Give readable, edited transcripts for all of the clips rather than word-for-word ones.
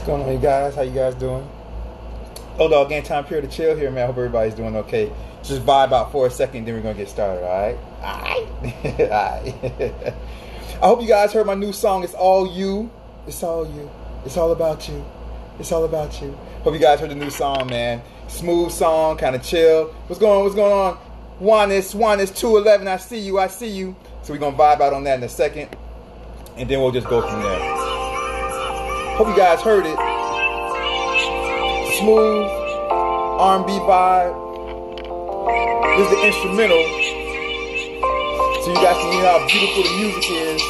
What's going on, you guys? How you guys doing? Oh, dog, again, time period to chill here, man. I hope everybody's doing okay. Just vibe out for a second, then we're gonna get started. All right? All right. I hope you guys heard my new song. It's all you. It's all you. It's all about you. It's all about you. Hope you guys heard the new song, man. Smooth song, kind of chill. What's going on? What's going on? One is 211. I see you. I see you. So we're gonna vibe out on that in a second, and then we'll just go from there. Hope you guys heard it. Smooth R&B vibe. This is the instrumental, so you guys can hear how beautiful the music is.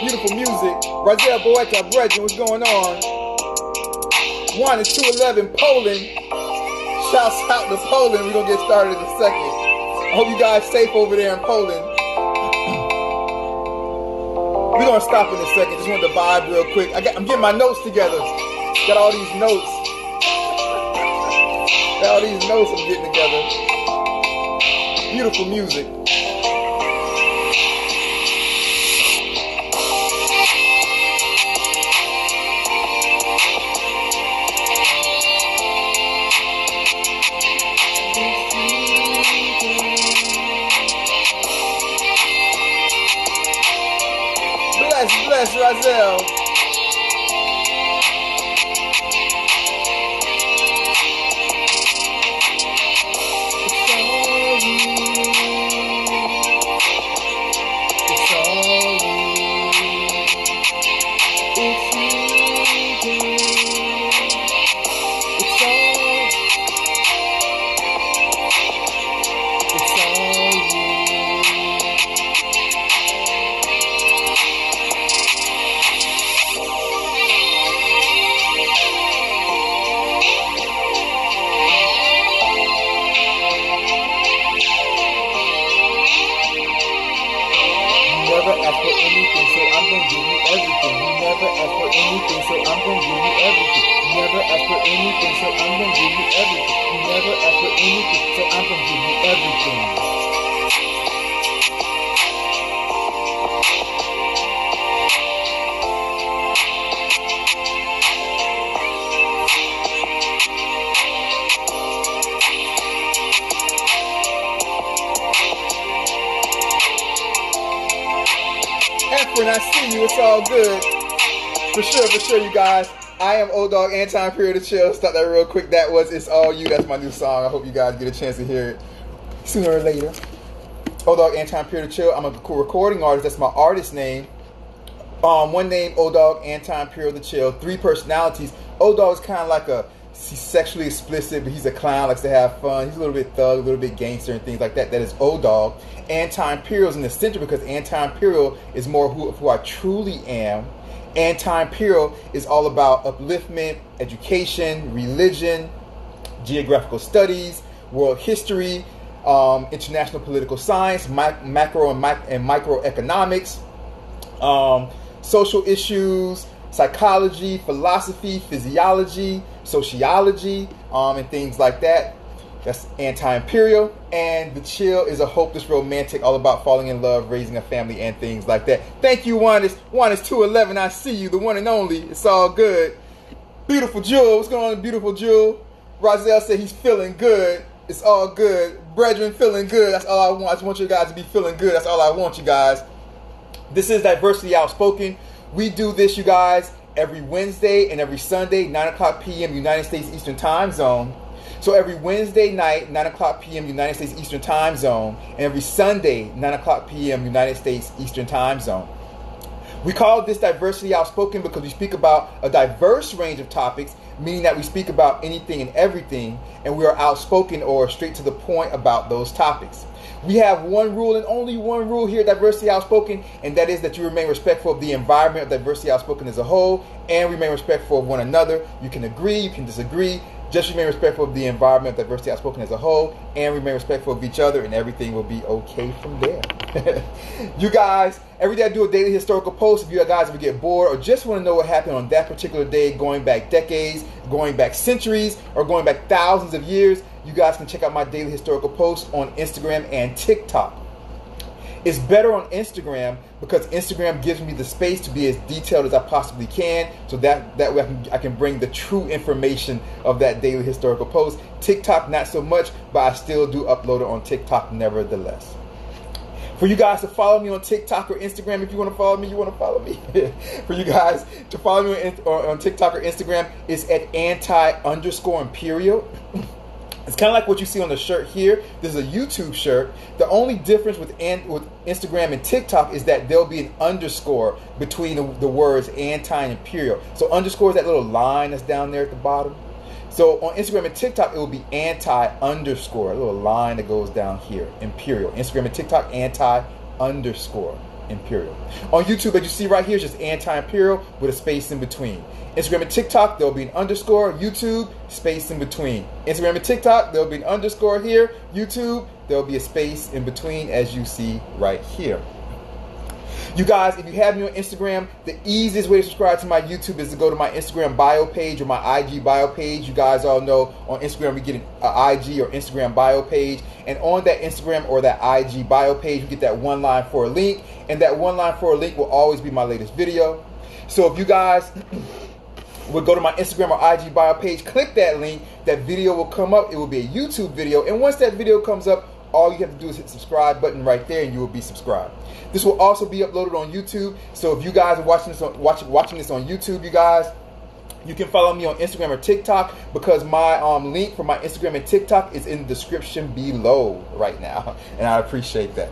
Beautiful music. Brazil, Boeta, Brethren, what's going on? 1 is 211, Poland. Shouts out to Poland. We're going to get started in a second. I hope you guys safe over there in Poland. We're going to stop in a second. Just wanted to vibe real quick. I'm getting my notes together. Got all these notes. Got all these notes I'm getting together. Beautiful music. Bless Razel. When I see you, it's all good. For sure, you guys. I am Dogg, Anti-Imperial to chill. Stop that real quick. That was It's All You. That's my new song. I hope you guys get a chance to hear it sooner or later. Dogg, Anti-Imperial to chill. I'm a recording artist. That's my artist name. One name, Dogg, Anti-Imperial to chill. 3 personalities. Dogg is kind of like he's sexually explicit, but he's a clown, likes to have fun. He's a little bit thug, a little bit gangster and things like that. That is Dogg. Anti-Imperial is in the center because Anti-Imperial is more who I truly am. Anti-Imperial is all about upliftment, education, religion, geographical studies, world history, international political science, macro and microeconomics, social issues, psychology, philosophy, physiology, sociology, and things like that. That's Anti-Imperial. And The Chill is a hopeless romantic, all about falling in love, raising a family, and things like that. Thank you, Juan is 211. I see you, the one and only. It's all good. Beautiful Jewel. What's going on, beautiful Jewel? Rozelle said he's feeling good. It's all good. Brethren, feeling good. That's all I want. I just want you guys to be feeling good. That's all I want, you guys. This is Diversity Outspoken. We do this, you guys, every Wednesday and every Sunday, 9 o'clock p.m. United States Eastern Time Zone. So every Wednesday night, 9 o'clock p.m. United States Eastern Time Zone, and every Sunday, 9 o'clock p.m. United States Eastern Time Zone. We call this Diversity Outspoken because we speak about a diverse range of topics, meaning that we speak about anything and everything, and we are outspoken or straight to the point about those topics. We have one rule and only one rule here at Diversity Outspoken, and that is that you remain respectful of the environment of Diversity Outspoken as a whole, and remain respectful of one another. You can agree, you can disagree. Just remain respectful of the environment of Diversity Outspoken as a whole, and remain respectful of each other, and everything will be okay from there. You guys, every day I do a daily historical post. If you guys ever get bored or just want to know what happened on that particular day, going back decades, going back centuries, or going back thousands of years, you guys can check out my daily historical posts on Instagram and TikTok. It's better on Instagram because Instagram gives me the space to be as detailed as I possibly can, so that way I can bring the true information of that daily historical post. TikTok, not so much, but I still do upload it on TikTok nevertheless. For you guys to follow me on TikTok or Instagram, if you want to follow me, you want to follow me. For you guys to follow me on TikTok or Instagram, it's at anti_imperial. It's kind of like what you see on the shirt here. This is a YouTube shirt. The only difference with Instagram and TikTok is that there'll be an underscore between the words anti-imperial. So underscore is that little line that's down there at the bottom. So on Instagram and TikTok, it will be anti_, a little line that goes down here, imperial. Instagram and TikTok, anti_imperial. On YouTube, as you see right here, it's just anti-imperial with a space in between. Instagram and TikTok, there'll be an underscore. YouTube, space in between. Instagram and TikTok, there'll be an underscore here. YouTube, there'll be a space in between, as you see right here. You guys, if you have me on Instagram, the easiest way to subscribe to my YouTube is to go to my Instagram bio page or my IG bio page. You guys all know on Instagram we get an IG or Instagram bio page. And on that Instagram or that IG bio page, you get that one line for a link. And that one line for a link will always be my latest video. So if you guys would go to my Instagram or IG bio page, click that link, that video will come up. It will be a YouTube video. And once that video comes up, all you have to do is hit the subscribe button right there and you will be subscribed. This will also be uploaded on YouTube. So if you guys are watching this on YouTube, you guys, you can follow me on Instagram or TikTok because my link for my Instagram and TikTok is in the description below right now. And I appreciate that.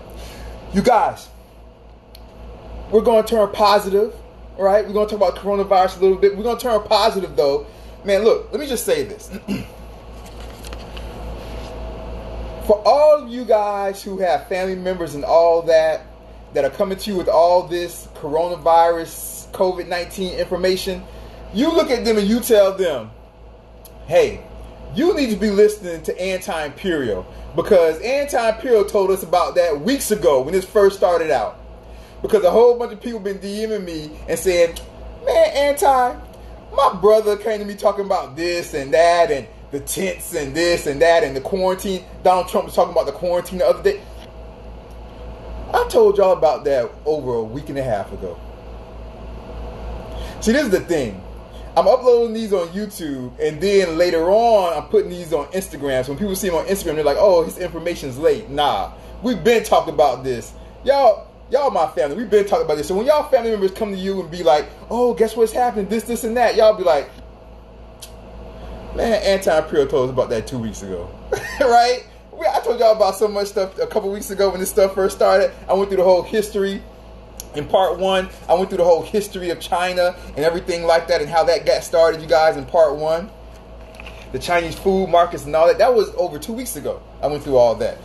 You guys, we're going to turn positive, all right? We're going to talk about coronavirus a little bit. We're going to turn positive, though. Man, look, let me just say this. For all of you guys who have family members and all that are coming to you with all this coronavirus, COVID-19 information, you look at them and you tell them, hey, you need to be listening to Anti-Imperial because Anti-Imperial told us about that weeks ago when this first started out. Because a whole bunch of people been DMing me and saying, man, Anti, my brother came to me talking about this and that and the tents and this and that and the quarantine. Donald Trump was talking about the quarantine the other day. I told y'all about that over a week and a half ago. See, this is the thing. I'm uploading these on YouTube, and then later on, I'm putting these on Instagram. So when people see them on Instagram, they're like, oh, his information's late. Nah, we've been talking about this. Y'all my family, we've been talking about this. So when y'all family members come to you and be like, oh, guess what's happening? This, and that. Y'all be like, man, Anti-Imperial told us about that 2 weeks ago. Right? I told y'all about so much stuff a couple weeks ago when this stuff first started. I went through the whole history. In part 1, I went through the whole history of China and everything like that and how that got started, you guys, in part 1. The Chinese food markets and all that. That was over 2 weeks ago. I went through all that.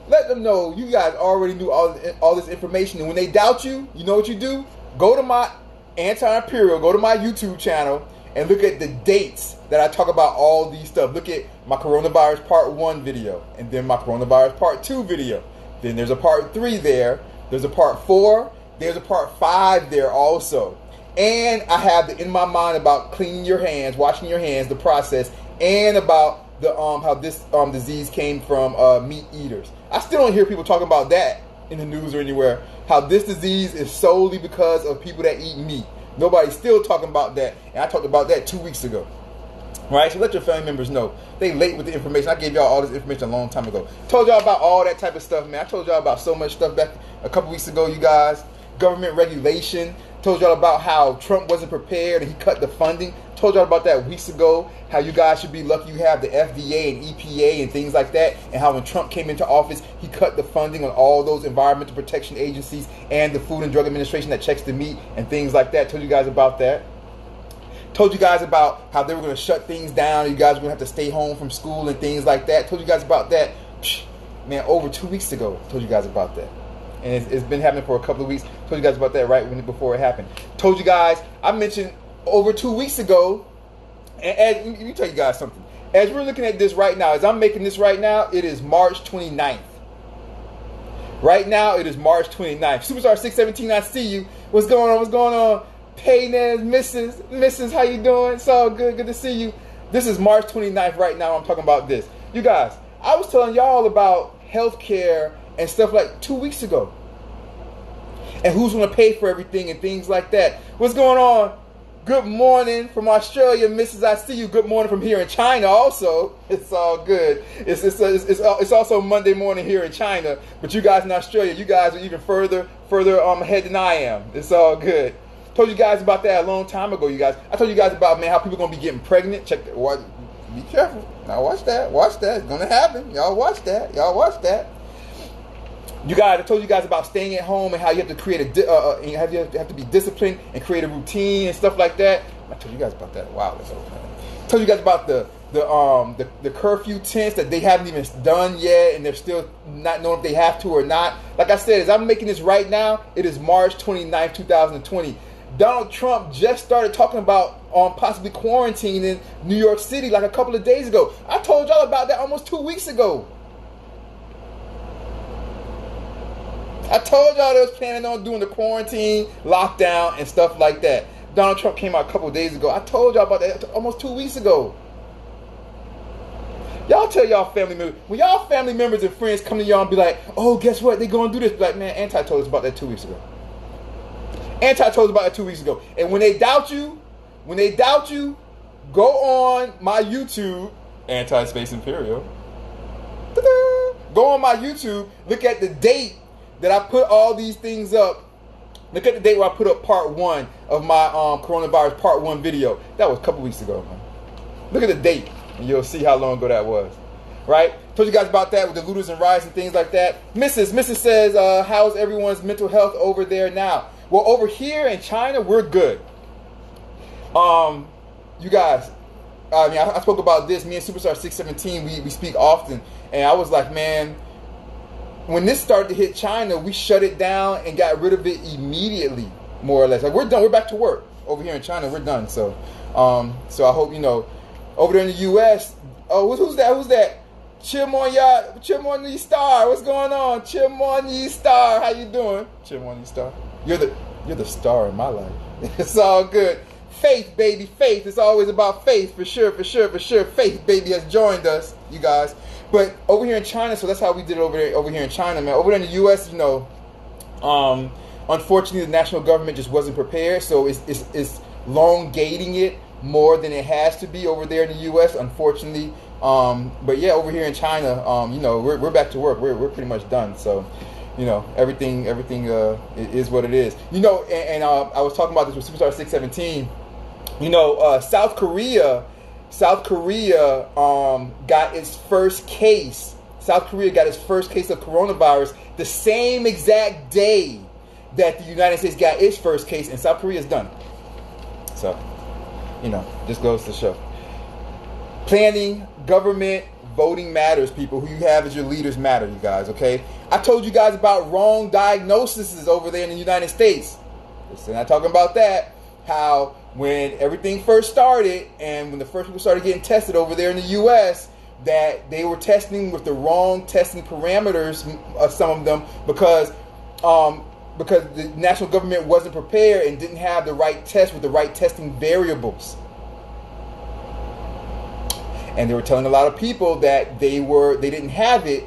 Let them know you guys already knew all this information. And when they doubt you, you know what you do? Go to my Anti-Imperial, go to my YouTube channel, and look at the dates that I talk about all these stuff. Look at my coronavirus part 1 video, and then my coronavirus part 2 video. Then there's a part 3 there. There's a part 4. There's a part 5 there also. And I have in my mind about cleaning your hands, washing your hands, the process, and about the how this disease came from meat eaters. I still don't hear people talking about that in the news or anywhere. How this disease is solely because of people that eat meat. Nobody's still talking about that, and I talked about that 2 weeks ago. Right, so let your family members know. They late with the information. I gave y'all all this information a long time ago. Told y'all about all that type of stuff, man. I told y'all about so much stuff back a couple weeks ago, you guys. Government regulation. Told y'all about how Trump wasn't prepared and he cut the funding. Told y'all about that weeks ago. How you guys should be lucky you have the FDA and EPA and things like that. And how when Trump came into office, he cut the funding on all those environmental protection agencies and the Food and Drug Administration that checks the meat and things like that. Told you guys about that. Told you guys about how they were going to shut things down. You guys were going to have to stay home from school and things like that. Told you guys about that, man, over 2 weeks ago. Told you guys about that. And it's been happening for a couple of weeks. Told you guys about that right before it happened. Told you guys, I mentioned over 2 weeks ago, and let me tell you guys something. As we're looking at this right now, as I'm making this right now, it is March 29th. Right now, it is March 29th. Superstar 617, I see you. What's going on? What's going on? Paynez, Mrs. How you doing? It's all good. Good to see you. This is March 29th right now. I'm talking about this. You guys, I was telling y'all about healthcare and stuff like 2 weeks ago. And who's going to pay for everything and things like that. What's going on? Good morning from Australia, Mrs. I see you. Good morning from here in China also. It's all good. It's also Monday morning here in China. But you guys in Australia, you guys are even further ahead than I am. It's all good. Told you guys about that a long time ago, you guys. I told you guys about, man, how people going to be getting pregnant. Check that. Be careful. Now watch that. Watch that. It's going to happen. Y'all watch that. You guys, I told you guys about staying at home and how you have to create you have to be disciplined and create a routine and stuff like that. I told you guys about that. Wow, that's over. I told you guys about the curfew tents that they haven't even done yet, and they're still not knowing if they have to or not. Like I said, as I'm making this right now, it is March 29th, 2020. Donald Trump just started talking about possibly quarantining in New York City like a couple of days ago. I told y'all about that almost 2 weeks ago. I told y'all they was planning on doing the quarantine, lockdown, and stuff like that. Donald Trump came out a couple of days ago. I told y'all about that almost 2 weeks ago. Y'all tell y'all family members. When y'all family members and friends come to y'all and be like, oh, guess what? They going to do this. Be like, man, Anti told us about that 2 weeks ago. Anti told us about that 2 weeks ago. And when they doubt you, go on my YouTube, Anti-Imperial. Go on my YouTube, look at the date that I put all these things up. Look at the date where I put up part 1 of my coronavirus part 1 video. That was a couple weeks ago, man. Look at the date, and you'll see how long ago that was. Right? Told you guys about that with the looters and riots and things like that. Mrs. says, how's everyone's mental health over there now? Well, over here in China, we're good. You guys, I mean, I spoke about this. Me and Superstar 617, we speak often. And I was like, man, when this started to hit China, we shut it down and got rid of it immediately, more or less. Like, we're done. We're back to work. Over here in China, we're done. So I hope, over there in the U.S., who's that? Chimoni Star. What's going on? Chimoni Star. How you doing? Chimoni Star. You're the star in my life. It's all good. Faith, baby, faith. It's always about faith, for sure. Faith, baby, has joined us, you guys. But over here in China, so that's how we did it over here in China, man. Over there in the U.S., unfortunately, the national government just wasn't prepared, so it's elongating it more than it has to be over there in the U.S., unfortunately. But yeah, over here in China, we're back to work. We're pretty much done. So, everything is what it is. And I was talking about this with Superstar 617. South Korea got its first case. South Korea got its first case of coronavirus the same exact day that the United States got its first case, and South Korea is done. So, just goes to show. Planning, government, voting matters, people. Who you have as your leaders matter, you guys, okay? I told you guys about wrong diagnoses over there in the United States. Listen, I'm talking about that. How when everything first started and when the first people started getting tested over there in the U.S., that they were testing with the wrong testing parameters, some of them, because the national government wasn't prepared and didn't have the right test with the right testing variables. And they were telling a lot of people that they didn't have it.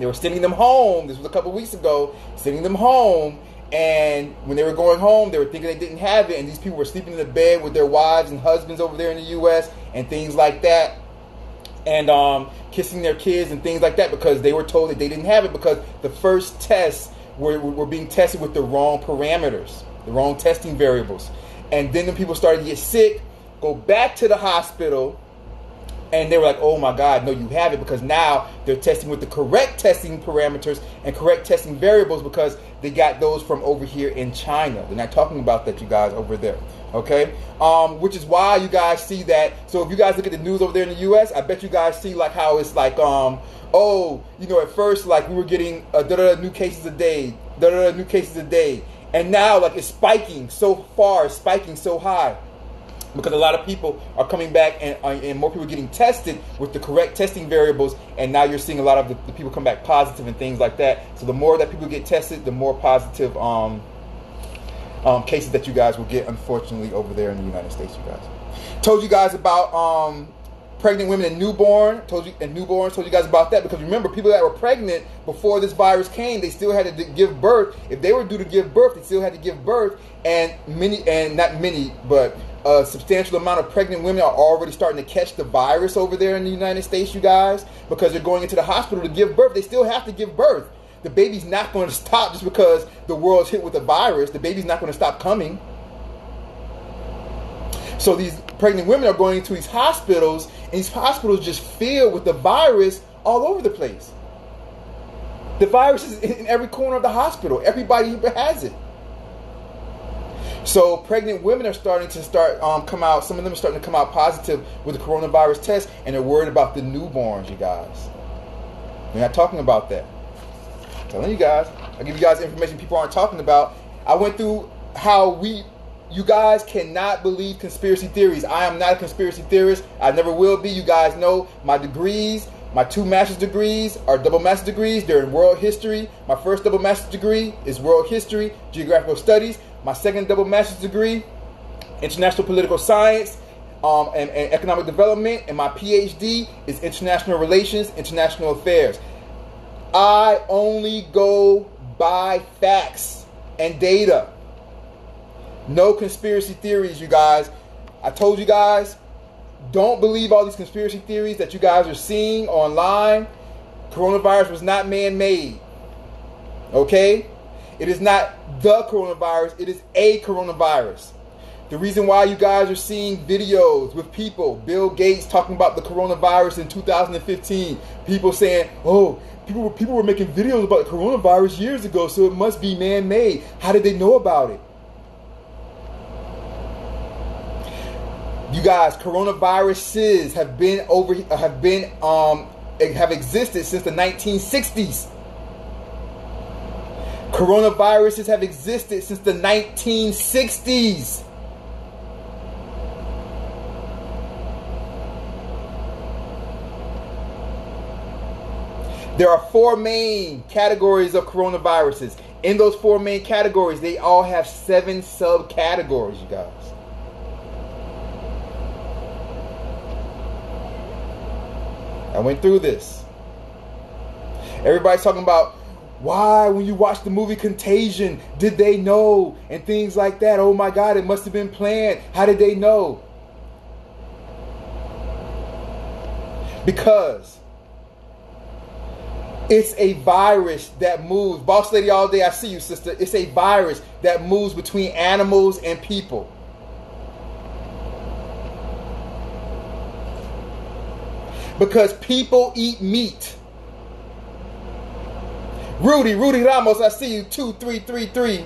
They were sending them home. This was a couple weeks ago, sending them home. And when they were going home, they were thinking they didn't have it. And these people were sleeping in the bed with their wives and husbands over there in the U.S. and things like that. And kissing their kids and things like that because they were told that they didn't have it because the first tests were being tested with the wrong parameters, the wrong testing variables. And then the people started to get sick, go back to the hospital, and they were like, oh my God, no, you have it, because now they're testing with the correct testing parameters and correct testing variables because they got those from over here in China. They're not talking about that, you guys, over there. Okay? Which is why you guys see that. So if you guys look at the news over there in the U.S., I bet you guys see like how it's like, at first like we were getting new cases a day, new cases a day. And now like it's spiking so far, spiking so high. Because a lot of people are coming back and more people are getting tested with the correct testing variables. And now you're seeing a lot of the people come back positive and things like that. So the more that people get tested, the more positive cases that you guys will get, unfortunately, over there in the United States, you guys. Told you guys about pregnant women and newborns. Told you guys about that because remember, people that were pregnant before this virus came, they still had to give birth. If they were due to give birth, they still had to give birth. And a substantial amount of pregnant women are already starting to catch the virus over there in the United States, you guys, because they're going into the hospital to give birth. They still have to give birth. The baby's not going to stop just because the world's hit with a virus. The baby's not going to stop coming. So these pregnant women are going to these hospitals, and these hospitals just filled with the virus all over the place. The virus is in every corner of the hospital. Everybody has it. So pregnant women are starting to come out. Some of them are starting to come out positive with the coronavirus test, and they're worried about the newborns, you guys. We're not talking about that. I'm telling you guys. I give you guys information people aren't talking about. I went through how you guys cannot believe conspiracy theories. I am not a conspiracy theorist. I never will be. You guys know my degrees. My 2 master's degrees are double master's degrees. They're in world history. My first double master's degree is world history, geographical studies. My second double master's degree, international political science and economic development. And my PhD is international relations, international affairs. I only go by facts and data. No conspiracy theories, you guys. I told you guys, don't believe all these conspiracy theories that you guys are seeing online. Coronavirus was not man-made. Okay? It is not the coronavirus. It is a coronavirus. The reason why you guys are seeing videos with people, Bill Gates talking about the coronavirus in 2015, people saying, oh, people were making videos about the coronavirus years ago, so it must be man-made. How did they know about it? You guys, coronaviruses have existed since the 1960s. Coronaviruses have existed since the 1960s. There are 4 main categories of coronaviruses. In those 4 main categories, they all have 7 subcategories, you guys. I went through this. Everybody's talking about why, when you watch the movie Contagion, did they know? And things like that. Oh my God, it must have been planned. How did they know? Because it's a virus that moves. Boss lady all day, I see you, sister. It's a virus that moves between animals and people. Because people eat meat. Rudy Ramos, I see you, 2333.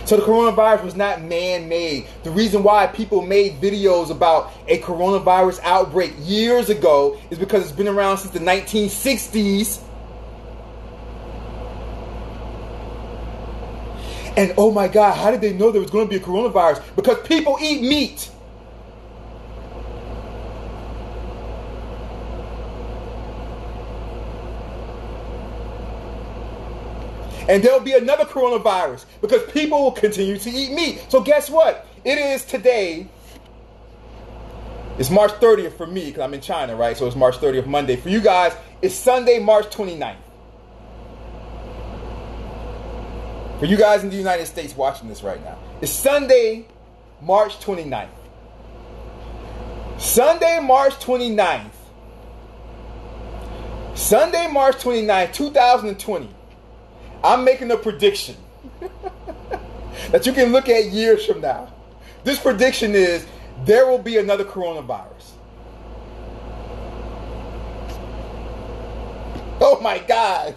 So the coronavirus was not man-made. The reason why people made videos about a coronavirus outbreak years ago is because it's been around since the 1960s. And oh my God, how did they know there was going to be a coronavirus? Because people eat meat. And there'll be another coronavirus because people will continue to eat meat. So guess what? It is today. It's March 30th for me because I'm in China, right? So it's March 30th, Monday. For you guys, it's Sunday, March 29th. For you guys in the United States watching this right now, it's Sunday, March 29th. Sunday, March 29th. Sunday, March 29th, 2020. I'm making a prediction that you can look at years from now. This prediction is there will be another coronavirus. Oh my God.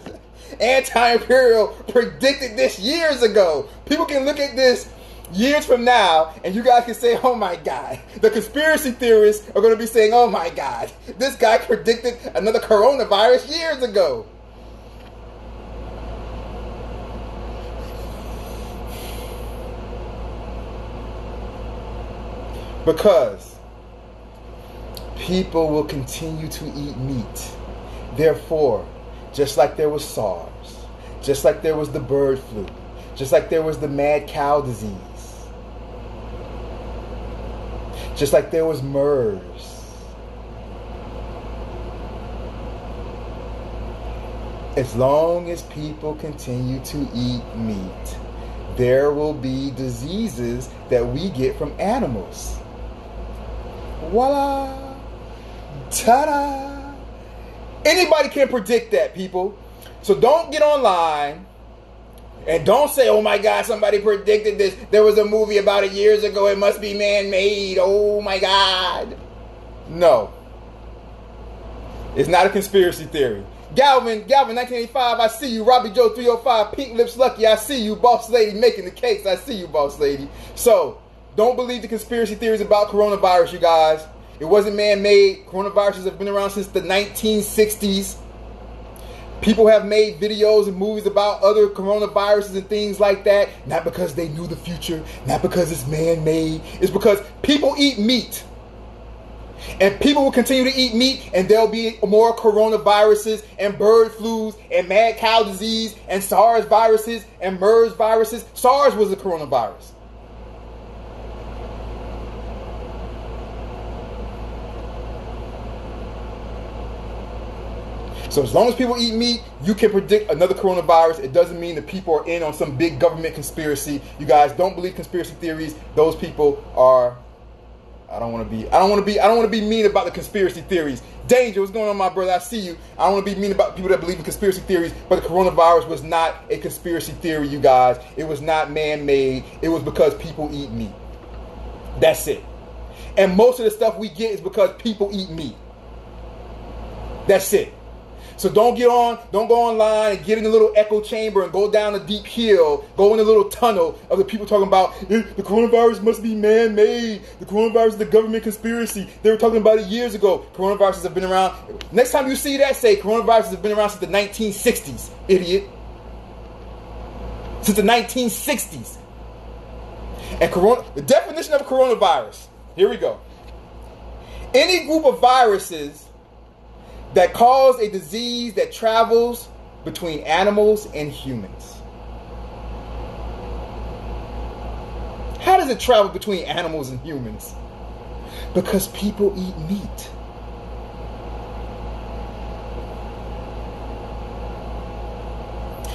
Anti-Imperial predicted this years ago. People can look at this years from now and you guys can say, oh my God. The conspiracy theorists are going to be saying, oh my God, this guy predicted another coronavirus years ago. Because people will continue to eat meat. Therefore, just like there was SARS, just like there was the bird flu, just like there was the mad cow disease, just like there was MERS, as long as people continue to eat meat, there will be diseases that we get from animals. Voila! Ta-da! Anybody can predict that, people. So don't get online and don't say, oh my God, somebody predicted this. There was a movie about it years ago. It must be man-made. Oh my God. No. It's not a conspiracy theory. Galvin, 1985, I see you. Robbie Joe 305, Pink Lips Lucky, I see you. Boss Lady making the cakes, I see you, Boss Lady. So, don't believe the conspiracy theories about coronavirus, you guys. It wasn't man-made. Coronaviruses have been around since the 1960s. People have made videos and movies about other coronaviruses and things like that. Not because they knew the future. Not because it's man-made. It's because people eat meat. And people will continue to eat meat, and there'll be more coronaviruses and bird flus and mad cow disease and SARS viruses and MERS viruses. SARS was a coronavirus. So as long as people eat meat, you can predict another coronavirus. It doesn't mean that people are in on some big government conspiracy. You guys don't believe conspiracy theories. Those people are... I don't want to be mean about the conspiracy theories. Danger, what's going on, my brother? I see you. I don't want to be mean about people that believe in conspiracy theories, but the coronavirus was not a conspiracy theory, you guys. It was not man-made. It was because people eat meat. That's it. And most of the stuff we get is because people eat meat. That's it. So don't go online and get in a little echo chamber and go down a deep hill, go in a little tunnel of the people talking about the coronavirus must be man-made. The coronavirus is the government conspiracy. They were talking about it years ago. Coronaviruses have been around. Next time you see that, say coronaviruses have been around since the 1960s, idiot. Since the 1960s. And the definition of a coronavirus. Here we go. Any group of viruses that cause a disease that travels between animals and humans. How does it travel between animals and humans? Because people eat meat.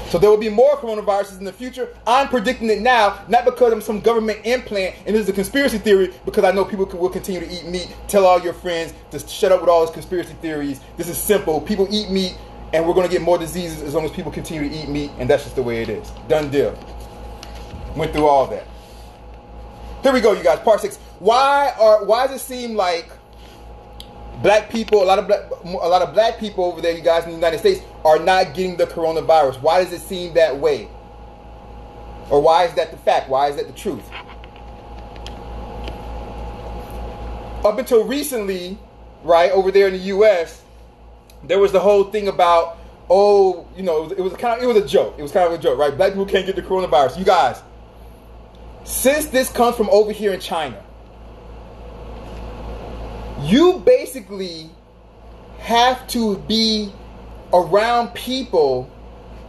So there will be more coronaviruses in the future. I'm predicting it now, not because I'm some government implant and this is a conspiracy theory, because I know people will continue to eat meat. Tell all your friends to shut up with all these conspiracy theories. This is simple. People eat meat, and we're going to get more diseases as long as people continue to eat meat, and that's just the way it is. Done deal. Went through all that. Here we go, you guys. Part 6. Why does it seem like black people, a lot of black people over there, you guys in the United States, are not getting the coronavirus? Why does it seem that way? Or why is that the fact? Why is that the truth? Up until recently, right, over there in the U.S., there was the whole thing about, it was a joke. It was kind of a joke, right? Black people can't get the coronavirus. You guys, since this comes from over here in China, you basically have to be around people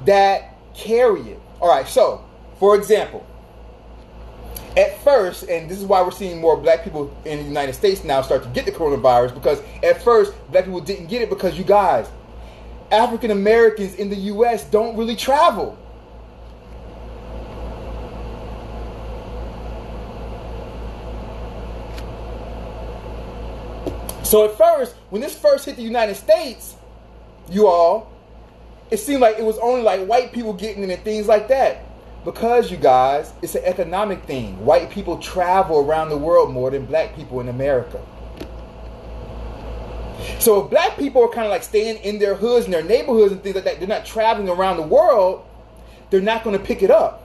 that carry it. All right, so, for example, at first, and this is why we're seeing more black people in the United States now start to get the coronavirus, because at first, black people didn't get it because, you guys, African Americans in the U.S. don't really travel. So at first, when this first hit the United States, you all, it seemed like it was only like white people getting it and things like that. Because, you guys, it's an economic thing. White people travel around the world more than black people in America. So if black people are kind of like staying in their hoods and their neighborhoods and things like that, they're not traveling around the world, they're not going to pick it up.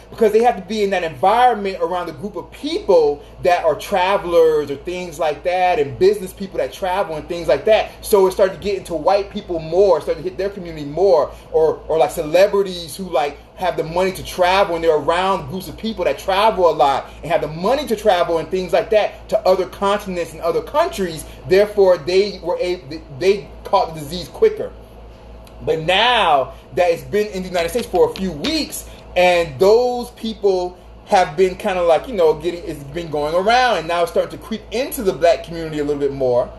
Because they have to be in that environment around a group of people that are travelers or things like that, and business people that travel and things like that. So it started to get into white people more, started to hit their community more, or like celebrities who like have the money to travel and they're around groups of people that travel a lot and have the money to travel and things like that to other continents and other countries. Therefore, they caught the disease quicker. But now that it's been in the United States for a few weeks, and those people have been kind of like, it's been going around, and now it's starting to creep into the black community a little bit more.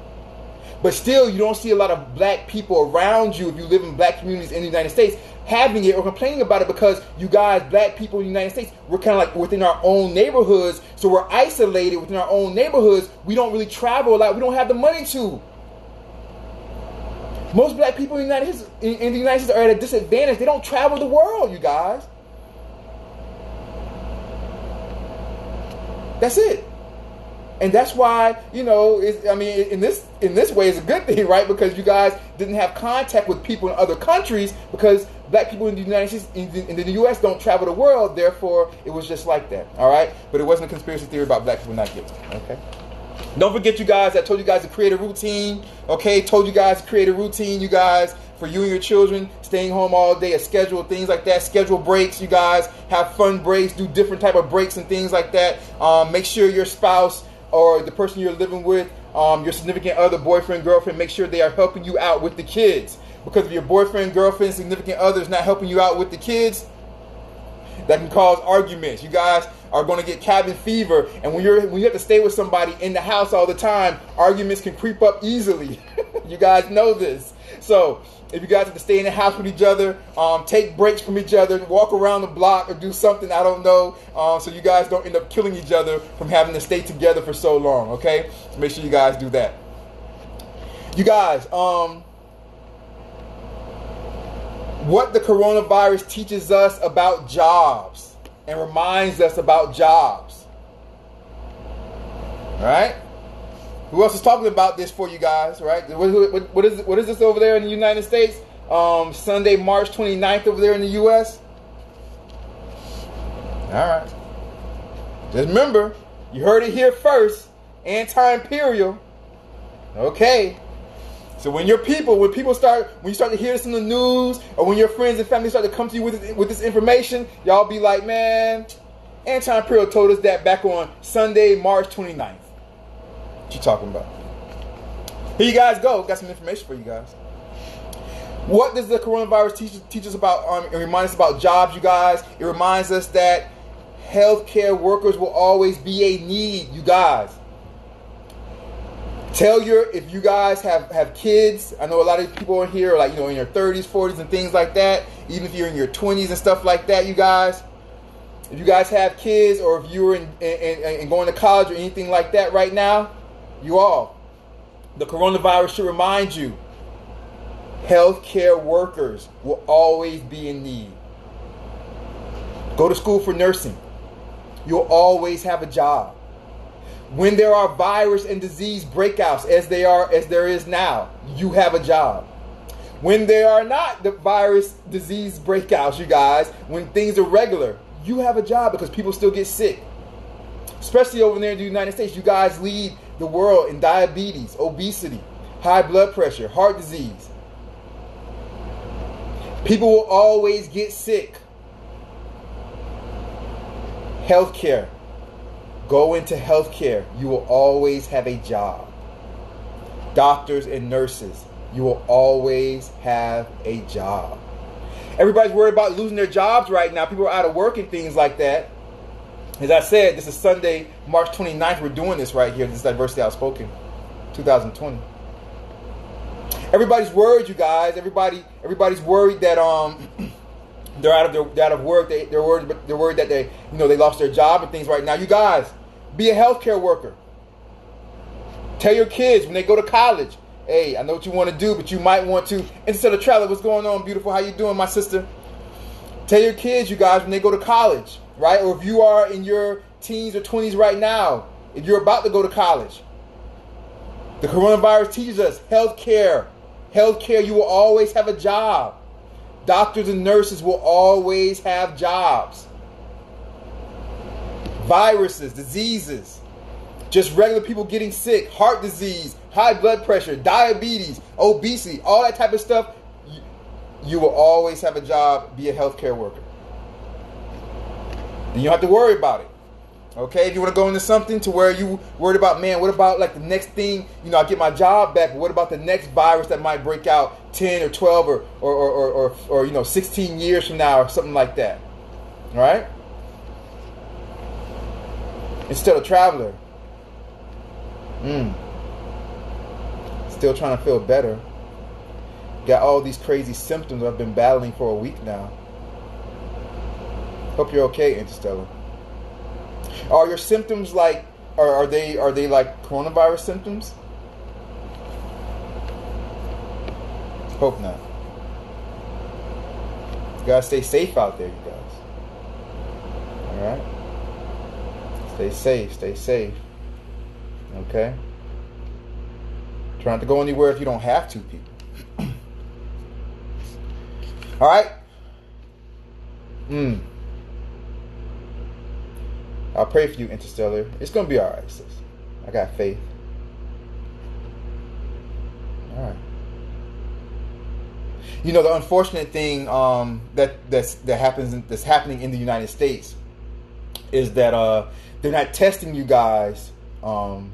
But still, you don't see a lot of black people around you if you live in black communities in the United States having it or complaining about it, because you guys, black people in the United States, we're kind of like within our own neighborhoods, so we're isolated within our own neighborhoods. We don't really travel a lot. We don't have the money to. Most black people in the United States are at a disadvantage. They don't travel the world, you guys. That's it. And that's why, in this way it's a good thing, right? Because you guys didn't have contact with people in other countries, because black people in the United States, in the U.S. don't travel the world. Therefore, it was just like that, all right? But it wasn't a conspiracy theory about black people not getting it, okay? Don't forget, you guys, I told you guys to create a routine, okay? Told you guys to create a routine, you guys, for you and your children, staying home all day, a schedule, things like that. Schedule breaks, you guys. Have fun breaks. Do different type of breaks and things like that. Make sure your spouse or the person you're living with, your significant other, boyfriend, girlfriend, make sure they are helping you out with the kids. Because if your boyfriend, girlfriend, significant other is not helping you out with the kids, that can cause arguments. You guys are going to get cabin fever, and when you have to stay with somebody in the house all the time, arguments can creep up easily. You guys know this. So if you guys have to stay in the house with each other, take breaks from each other, walk around the block or do something, I don't know, so you guys don't end up killing each other from having to stay together for so long, okay? So make sure you guys do that. You guys, what the coronavirus teaches us about jobs and reminds us about jobs. All right? Who else is talking about this for you guys, right? What is this over there in the United States? Sunday, March 29th over there in the U.S.? All right. Just remember, you heard it here first. Anti-Imperial. Okay. So when you start to hear this in the news, or when your friends and family start to come to you with this information, y'all be like, man, Anti-Imperial told us that back on Sunday, March 29th. What you talking about? Here you guys go. Got some information for you guys. What does the coronavirus teach us about? It reminds us about jobs, you guys. It reminds us that healthcare workers will always be a need, you guys. If you guys have kids, I know a lot of people in here are like, in your 30s, 40s and things like that. Even if you're in your 20s and stuff like that, you guys. If you guys have kids, or if you're in going to college or anything like that right now, the coronavirus should remind you, healthcare workers will always be in need. Go to school for nursing. You'll always have a job. When there are virus and disease breakouts, as there is now, you have a job. When there are not the virus disease breakouts, you guys, when things are regular, you have a job, because people still get sick. Especially over there in the United States, you guys lead the world in diabetes, obesity, high blood pressure, heart disease. People will always get sick. Healthcare go into healthcare, you will always have a job. Doctors and nurses, you will always have a job. Everybody's worried about losing their jobs right now. People are out of work and things like that. As I said, this is Sunday, March 29th. We're doing this right here. This is Diversity Outspoken 2020. Everybody's worried, you guys. Everybody's worried that they're out of work. They're worried that they lost their job and things right now. You guys, be a healthcare worker. Tell your kids when they go to college, hey, I know what you want to do, but you might want to. Instead of travel, what's going on, beautiful? How you doing, my sister? Tell your kids, you guys, when they go to college, right? Or if you are in your teens or 20s right now, if you're about to go to college, the coronavirus teaches us healthcare. Healthcare, you will always have a job. Doctors and nurses will always have jobs. Viruses, diseases, just regular people getting sick, heart disease, high blood pressure, diabetes, obesity, all that type of stuff, you will always have a job, be a healthcare worker. And you don't have to worry about it. Okay, if you want to go into something to where you worried about, man, what about like the next thing, I get my job back, but what about the next virus that might break out 10 or 12 or 16 years from now or something like that, all right? Instead of traveler, still trying to feel better. Got all these crazy symptoms I've been battling for a week now. Hope you're okay, Interstellar. Are your symptoms like, are they like coronavirus symptoms? Hope not. You gotta stay safe out there, you guys. All right. Stay safe. Okay. Try not to go anywhere if you don't have to, people. All right. I'll pray for you, Interstellar. It's going to be all right, sis. I got faith. All right. The unfortunate thing that's happening in the United States is that they're not testing you guys. No,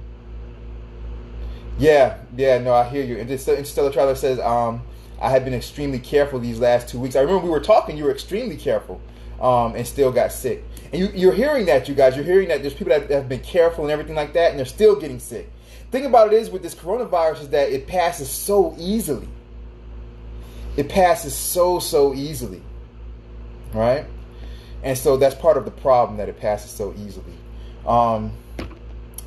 I hear you. Interstellar Traveler says, I have been extremely careful these last 2 weeks. I remember we were talking, you were extremely careful and still got sick. And you're hearing that, you guys. You're hearing that there's people that have been careful and everything like that, and they're still getting sick. The thing about it is with this coronavirus is that it passes so easily. It passes so easily, right? And so that's part of the problem, that it passes so easily.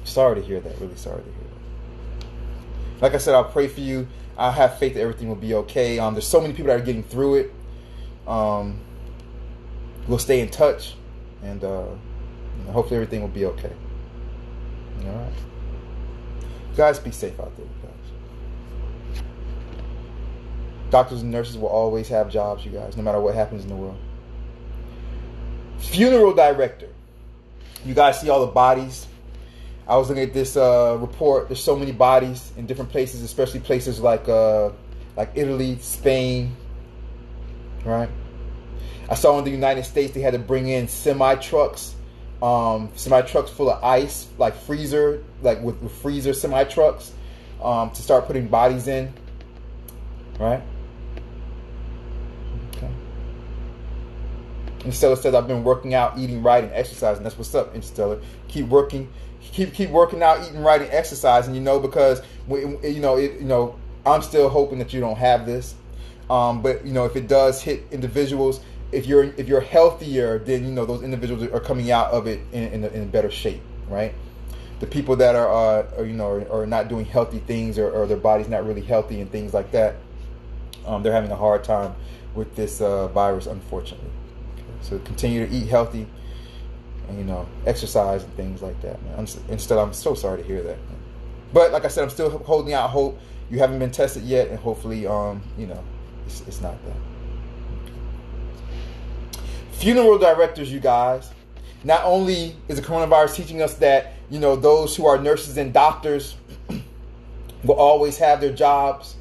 Sorry to hear that. Really sorry to hear that. Like I said, I'll pray for you. I have faith that everything will be okay. There's so many people that are getting through it. We'll stay in touch, and hopefully everything will be okay. All right. You guys, be safe out there, you guys. Doctors and nurses will always have jobs, you guys, no matter what happens in the world. Funeral director. You guys see all the bodies. I was looking at this report. There's so many bodies in different places, especially places like Italy, Spain, right? I saw in the United States they had to bring in semi-trucks full of ice, like freezer, like with freezer semi-trucks, to start putting bodies in, right? Okay. Interstellar says, I've been working out, eating right, and exercising. That's what's up, Interstellar. Keep working out, eating right, and exercising. Because I'm still hoping that you don't have this. But if it does hit individuals, if you're healthier, then those individuals are coming out of it in better shape, right? The people that are not doing healthy things, or their body's not really healthy and things like that, they're having a hard time with this virus, unfortunately. Okay. So continue to eat healthy, and exercise and things like that, man. I'm so sorry to hear that, man. But like I said, I'm still holding out hope. You haven't been tested yet, and hopefully it's not that. Funeral directors, you guys. Not only is the coronavirus teaching us that, those who are nurses and doctors will always have their jobs,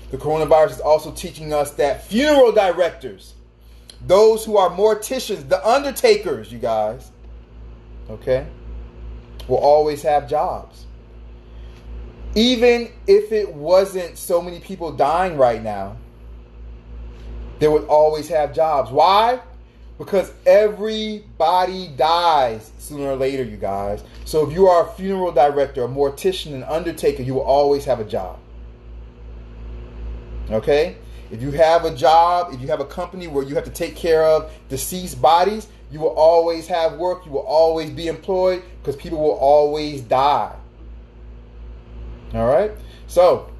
the coronavirus is also teaching us that funeral directors, those who are morticians, the undertakers, you guys, okay, will always have jobs. Even if it wasn't so many people dying right now, they would always have jobs. Why? Because everybody dies sooner or later, you guys. So if you are a funeral director, a mortician, an undertaker, you will always have a job. Okay? If you have a job, if you have a company where you have to take care of deceased bodies, you will always have work. You will always be employed because people will always die. All right? So,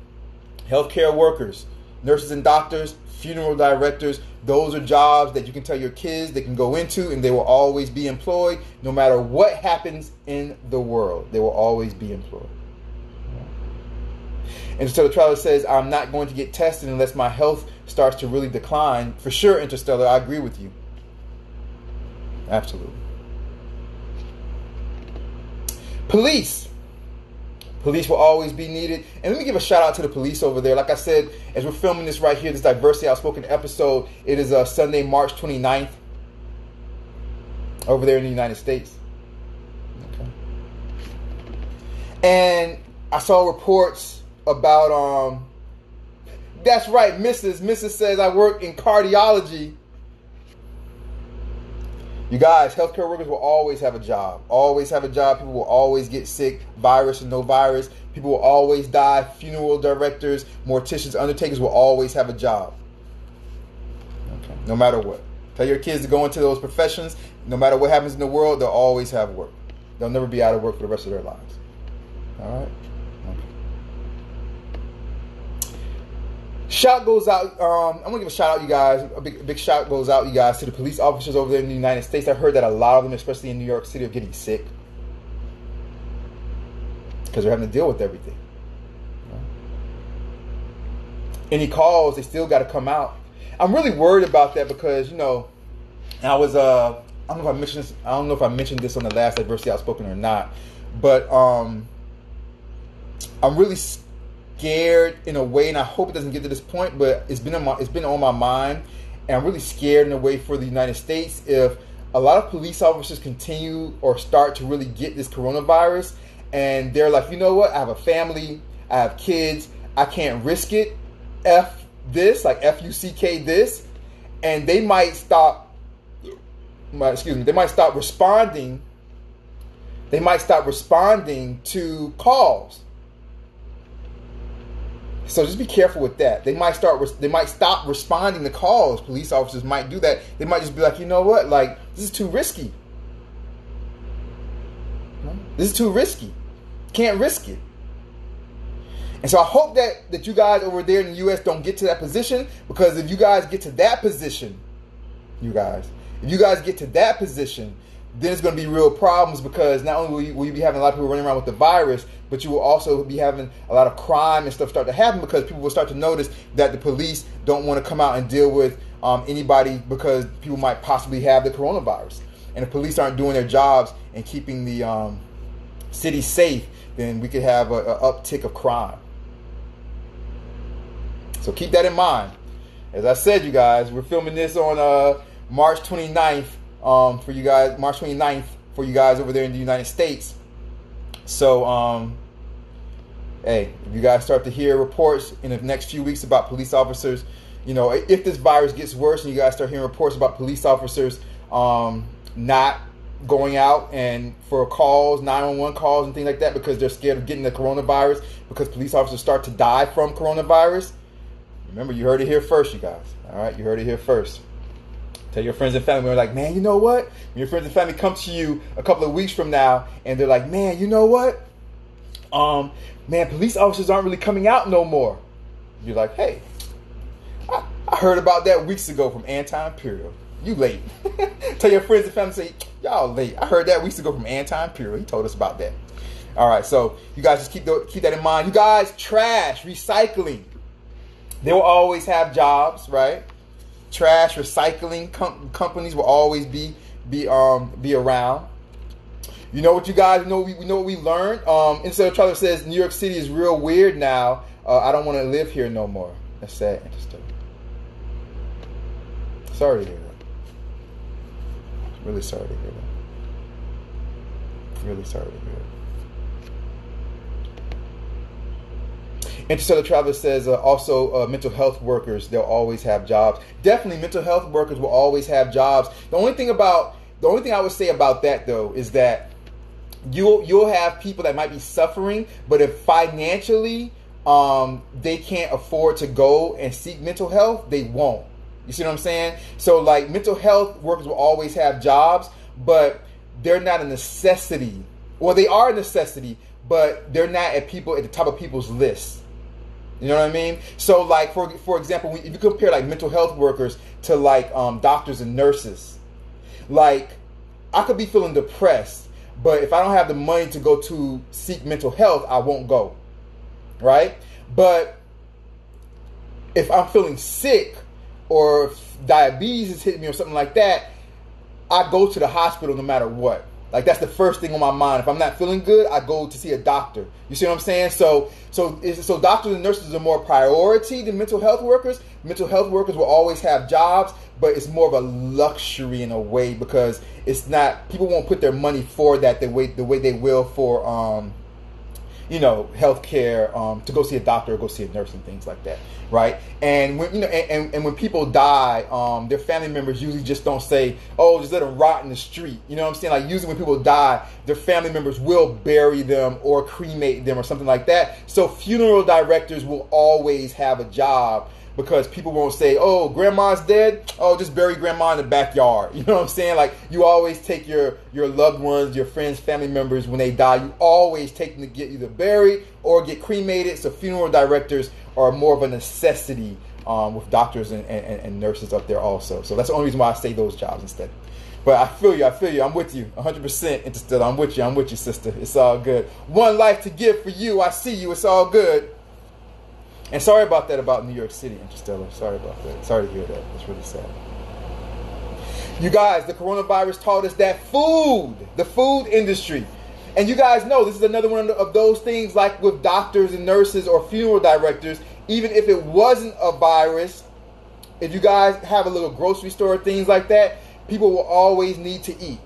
healthcare workers, nurses and doctors, funeral directors, those are jobs that you can tell your kids they can go into and they will always be employed no matter what happens in the world. They will always be employed. Interstellar Traveler says, I'm not going to get tested unless my health starts to really decline. For sure, Interstellar, I agree with you. Absolutely. Police. Police will always be needed. And let me give a shout out to the police over there. Like I said, as we're filming this right here, this Diversity Outspoken episode, it is Sunday, March 29th over there in the United States. Okay. And I saw reports about, that's right, Mrs. says I work in cardiology. You guys, healthcare workers will always have a job. Always have a job. People will always get sick, virus or no virus. People will always die. Funeral directors, morticians, undertakers will always have a job. Okay. No matter what. Tell your kids to go into those professions. No matter what happens in the world, they'll always have work. They'll never be out of work for the rest of their lives. All right? Shout goes out. I'm gonna give a shout out, you guys. A big shout goes out, you guys, to the police officers over there in the United States. I heard that a lot of them, especially in New York City, are getting sick because they're having to deal with everything. Any calls, they still got to come out. I'm really worried about that because I was I don't know if I mentioned this. I don't know if I mentioned this on the last Diversity Outspoken or not, but I'm really scared in a way, and I hope it doesn't get to this point, but it's been on my mind, and I'm really scared in a way for the United States if a lot of police officers continue or start to really get this coronavirus, and they're like, you know what, I have a family, I have kids, I can't risk it, F this, like F-U-C-K this, and they might stop responding to calls. So just be careful with that. They might stop responding to calls. Police officers might do that. They might just be like, you know what? Like, this is too risky. This is too risky. Can't risk it. And so I hope that you guys over there in the U.S. don't get to that position, because if you guys get to that position, then it's going to be real problems, because not only will you be having a lot of people running around with the virus, but you will also be having a lot of crime and stuff start to happen, because people will start to notice that the police don't want to come out and deal with anybody because people might possibly have the coronavirus. And if police aren't doing their jobs and keeping the city safe, then we could have an uptick of crime. So keep that in mind. As I said, you guys, we're filming this on March 29th. For you guys, March 29th for you guys over there in the United States. So, hey, if you guys start to hear reports in the next few weeks about police officers, if this virus gets worse and you guys start hearing reports about police officers not going out and for calls, 911 calls and things like that, because they're scared of getting the coronavirus, because police officers start to die from coronavirus, remember, you heard it here first, you guys. All right, you heard it here first. Tell your friends and family. They're like, man, you know what? When your friends and family come to you a couple of weeks from now and they're like, man, you know what? Man, police officers aren't really coming out no more. You're like, hey, I heard about that weeks ago from Anti-Imperial. You late. Tell your friends and family, say, y'all late. I heard that weeks ago from Anti-Imperial. He told us about that. All right, so you guys just keep that in mind. You guys, trash, recycling. They will always have jobs, right? Trash recycling companies will always be around. You know what, you guys know? We know what we learned. Instead of Traveler says New York City is real weird now. I don't want to live here no more. That's sad. Interesting. Sorry to hear that. Really sorry to hear Really sorry to hear it. Interstellar Traveler says also mental health workers, they'll always have jobs. Definitely mental health workers will always have jobs. The only thing I would say about that though is that you'll have people that might be suffering, but if financially they can't afford to go and seek mental health, they won't. You see what I'm saying? So like mental health workers will always have jobs, but they're not a necessity. Well, they are a necessity, but they're not at the top of people's lists. You know what I mean? So like for example, if you compare like mental health workers to like doctors and nurses, like I could be feeling depressed, but if I don't have the money to go to seek mental health, I won't go. Right? But if I'm feeling sick or if diabetes is hitting me or something like that, I go to the hospital no matter what. Like that's the first thing on my mind. If I'm not feeling good, I go to see a doctor. You see what I'm saying? So doctors and nurses are more priority than mental health workers. Mental health workers will always have jobs, but it's more of a luxury in a way because it's not. People won't put their money for that the way they will for healthcare, to go see a doctor or go see a nurse and things like that, right? And when and when people die, their family members usually just don't say, "Oh, just let them rot in the street." You know what I'm saying? Like usually when people die, their family members will bury them or cremate them or something like that. So funeral directors will always have a job. Because people won't say, "Oh, grandma's dead. Oh, just bury grandma in the backyard." You know what I'm saying? Like you always take your loved ones, your friends, family members when they die. You always take them to get either buried or get cremated. So funeral directors are more of a necessity with doctors and nurses up there also. So that's the only reason why I say those jobs instead. But I feel you. I'm with you 100%. Interstellar. I'm with you, sister. It's all good. One life to give for you. I see you. It's all good. And sorry about that about New York City, Interstellar. Sorry about that. Sorry to hear that. It's really sad. You guys, the coronavirus taught us that the food industry. And you guys know this is another one of those things like with doctors and nurses or funeral directors, even if it wasn't a virus, if you guys have a little grocery store, things like that, people will always need to eat.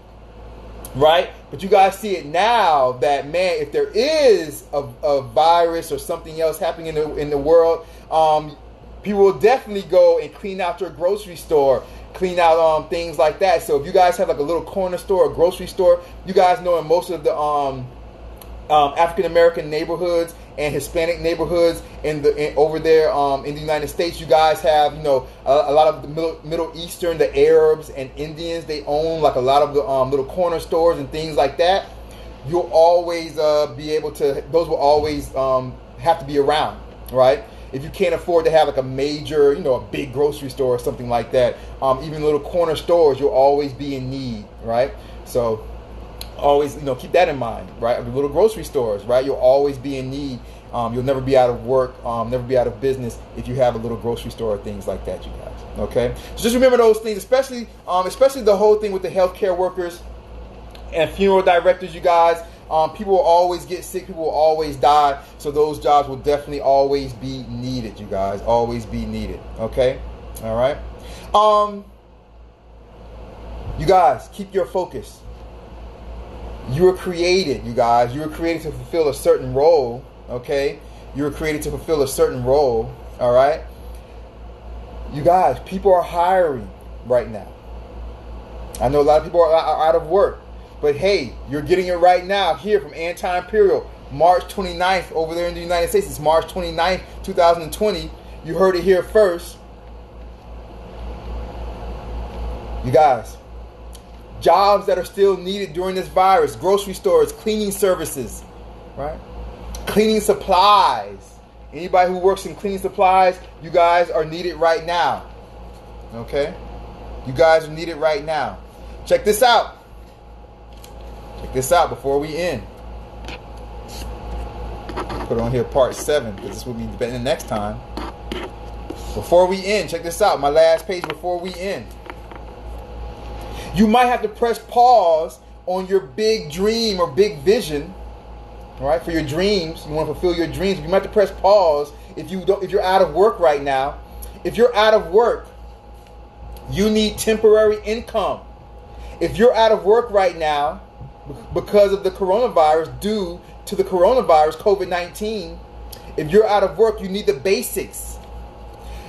Right? But you guys see it now that, man, if there is a virus or something else happening in the world, people will definitely go and clean out your grocery store, clean out things like that. So if you guys have like a little corner store or grocery store, you guys know in most of the African American neighborhoods and Hispanic neighborhoods over there in the United States, you guys have a lot of the Middle Eastern, the Arabs and Indians. They own like a lot of the little corner stores and things like that. You'll always be able to. Those will always have to be around, right? If you can't afford to have like a major, a big grocery store or something like that, even little corner stores, you'll always be in need, right? So always, keep that in mind, right? The little grocery stores, right? You'll always be in need. You'll never be out of work, never be out of business if you have a little grocery store or things like that, you guys. Okay? So just remember those things, especially the whole thing with the healthcare workers and funeral directors, you guys. People will always get sick. People will always die. So those jobs will definitely always be needed, you guys. Always be needed. Okay? All right? You guys, keep your focus. You were created, you guys. You were created to fulfill a certain role, okay? You were created to fulfill a certain role, all right? You guys, people are hiring right now. I know a lot of people are out of work, but hey, you're getting it right now here from Anti-Imperial, March 29th over there in the United States. It's March 29th, 2020. You heard it here first. You guys, jobs that are still needed during this virus: grocery stores, cleaning services, right? Cleaning supplies. Anybody who works in cleaning supplies, you guys are needed right now. Okay? You guys are needed right now. Check this out. Check this out before we end. Put on here part 7 because this will be the next time. Before we end, check this out. My last page before we end. You might have to press pause on your big dream or big vision, right? For your dreams, you want to fulfill your dreams. You might have to press pause if you're out of work right now. If you're out of work, you need temporary income. If you're out of work right now, because of the coronavirus, due to the coronavirus, COVID-19, if you're out of work, you need the basics.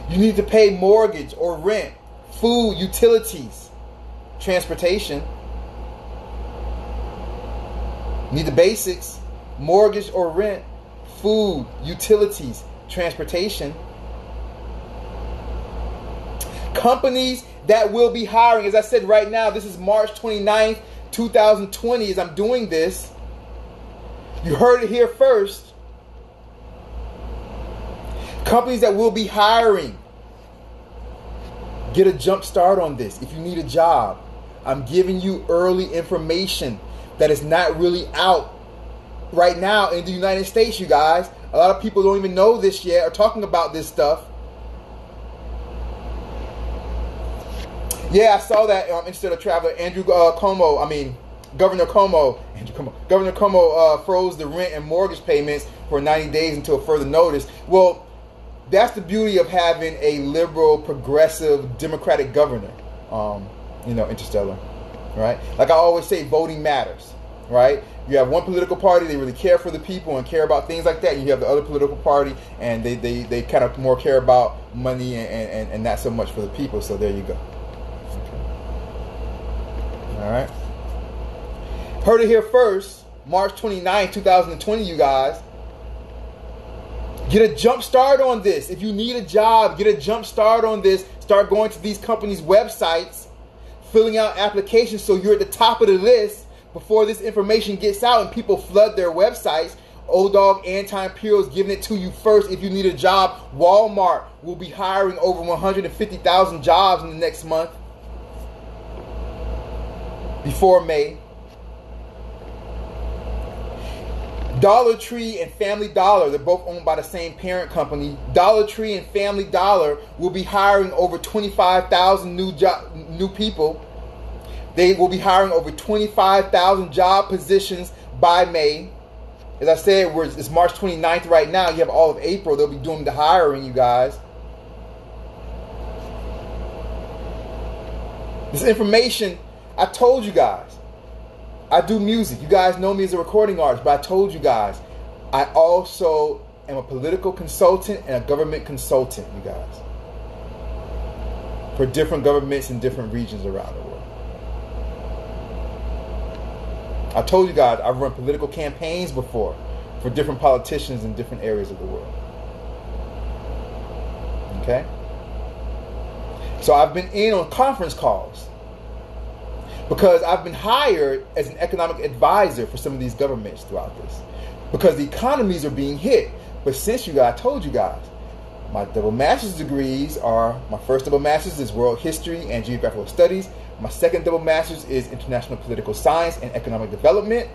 You need to pay mortgage or rent, food, utilities, transportation. You need the basics, mortgage or rent, food, utilities, transportation. Companies that will be hiring, as I said right now, this is March 29th, 2020, as I'm doing this. You heard it here first. Companies that will be hiring, get a jump start on this. If you need a job, I'm giving you early information that is not really out right now in the United States, you guys. A lot of people don't even know this yet or talking about this stuff. Yeah, I saw that instead of traveler, Governor Cuomo froze the rent and mortgage payments for 90 days until further notice. Well, that's the beauty of having a liberal, progressive, democratic governor. Interstellar, right? Like I always say, voting matters, right? You have one political party, they really care for the people and care about things like that. You have the other political party, and they kind of more care about money and not so much for the people. So there you go. Okay. All right. Heard it here first, March 29, 2020, you guys. Get a jump start on this. If you need a job, get a jump start on this. Start going to these companies' websites, filling out applications so you're at the top of the list before this information gets out and people flood their websites. Dogg Anti-Imperial is giving it to you first. If you need a job, Walmart will be hiring over 150,000 jobs in the next month before May. Dollar Tree and Family Dollar, they're both owned by the same parent company. Dollar Tree and Family Dollar will be hiring over 25,000 new people. They will be hiring over 25,000 job positions by May. As I said, it's March 29th right now. You have all of April. They'll be doing the hiring, you guys. This information, I told you guys. I do music. You guys know me as a recording artist, but I told you guys, I also am a political consultant and a government consultant, you guys, for different governments in different regions around the world. I told you guys, I've run political campaigns before for different politicians in different areas of the world. Okay? So I've been in on conference calls, because I've been hired as an economic advisor for some of these governments throughout this. Because the economies are being hit. But since I told you guys, my double master's degrees are, my first double master's is World History and Geographical Studies. My second double master's is International Political Science and Economic Development.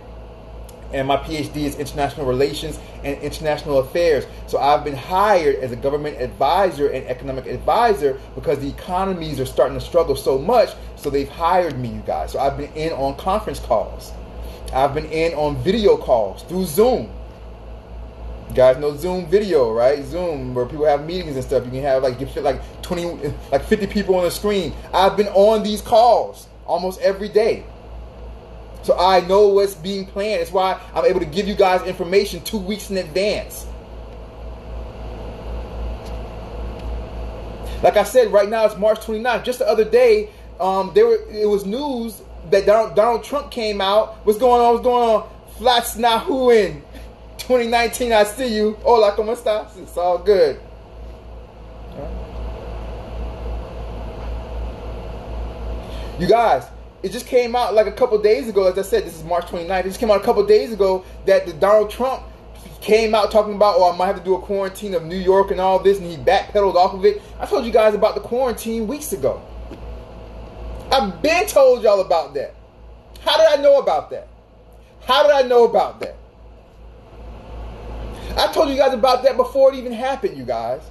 And my PhD is International Relations and International Affairs. So I've been hired as a government advisor and economic advisor because the economies are starting to struggle so much. So they've hired me, you guys. So I've been in on conference calls. I've been in on video calls through Zoom. You guys know Zoom video, right? Zoom, where people have meetings and stuff. You can have you fit like 50 people on the screen. I've been on these calls almost every day. So I know what's being planned. That's why I'm able to give you guys information 2 weeks in advance. Like I said, right now it's March 29th. Just the other day, it was news that Donald Trump came out. What's going on? What's going on? Flats Nahuin 2019. I see you. Hola, ¿cómo estás? It's all good. You guys, it just came out like a couple days ago. As I said, this is March 29th. It just came out a couple days ago that Donald Trump came out talking about, I might have to do a quarantine of New York and all this, and he backpedaled off of it. I told you guys about the quarantine weeks ago. I've been told y'all about that. How did I know about that? How did I know about that? I told you guys about that before it even happened, you guys.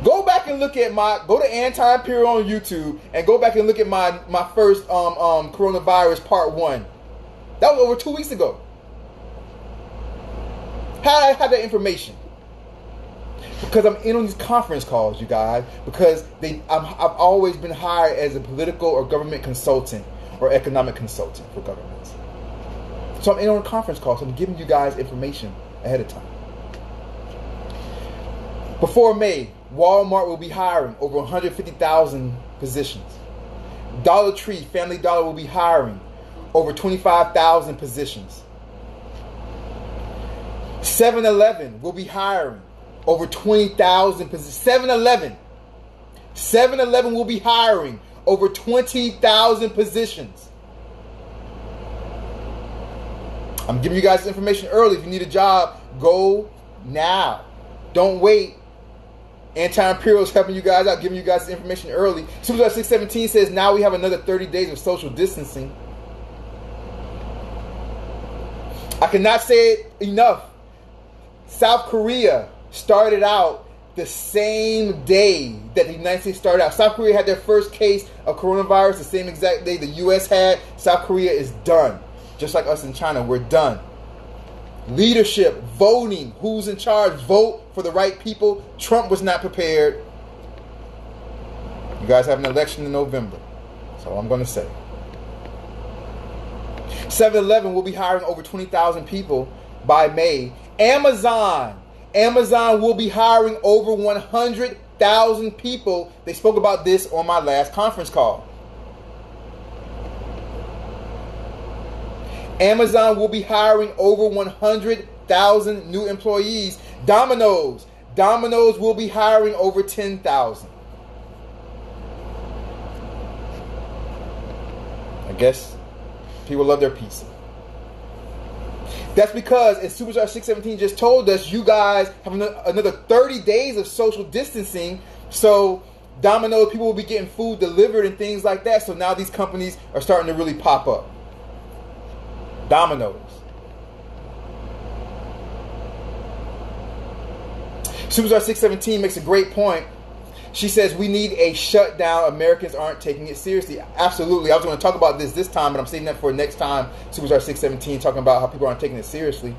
Go back and look at go to Anti-Imperial on YouTube and go back and look at my first coronavirus part 1. That was over 2 weeks ago. How did I have that information? Because I'm in on these conference calls, you guys. Because I've always been hired as a political or government consultant or economic consultant for governments. So I'm in on a conference call, so I'm giving you guys information ahead of time. Before May, Walmart will be hiring over 150,000 positions. Dollar Tree, Family Dollar will be hiring over 25,000 positions. 7-Eleven will be hiring over 20,000 positions. 7-Eleven will be hiring over 20,000 positions. I'm giving you guys this information early. If you need a job, go now. Don't wait. Anti-Imperial is helping you guys out, giving you guys this information early. Superstar 617 says now we have another 30 days of social distancing. I cannot say it enough. South Korea started out the same day that the United States started out. South Korea had their first case of coronavirus the same exact day the U.S. had. South Korea is done. Just like us in China, we're done. Leadership, voting, who's in charge, vote for the right people. Trump was not prepared. You guys have an election in November. That's all I'm going to say. 7-Eleven will be hiring over 20,000 people by May. Amazon will be hiring over 100,000 people. They spoke about this on my last conference call. Amazon will be hiring over 100,000 new employees. Domino's will be hiring over 10,000. I guess people love their pizza. That's because, as Superstar 617 just told us, you guys have another 30 days of social distancing. So Domino's, people will be getting food delivered and things like that. So now these companies are starting to really pop up. Domino's. Superstar 617 makes a great point. She says we need a shutdown. Americans aren't taking it seriously. Absolutely. I was going to talk about this time, but I'm saving that for next time. Superstar 617 talking about how people aren't taking it seriously.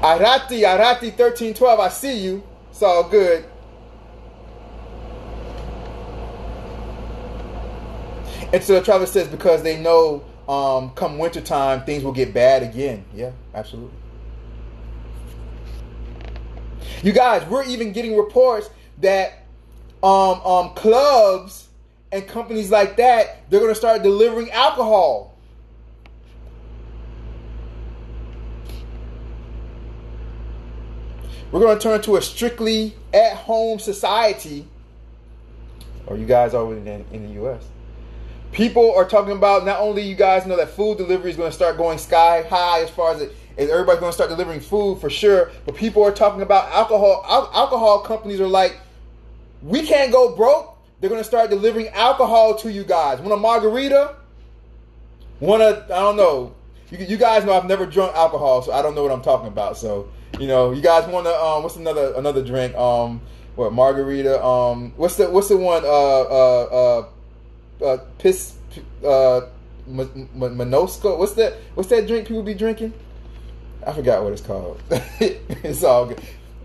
Arati 1312, I see you. It's all good. And so Travis says because they know come wintertime things will get bad again. Yeah, absolutely. You guys, we're even getting reports that clubs and companies like that, they're going to start delivering alcohol. We're going to turn to a strictly at-home society. Or you guys are in the U.S. People are talking about, not only you guys know that food delivery is going to start going sky high as far as everybody's going to start delivering food for sure, but people are talking about alcohol. Alcohol companies are like, we can't go broke. They're going to start delivering alcohol to you guys. Want a margarita? I don't know. You guys know I've never drunk alcohol, so I don't know what I'm talking about. So, you know, you guys want to, what's another drink? Margarita? What's the one? Monosco. What's that drink people be drinking? I forgot what it's called. It's all good.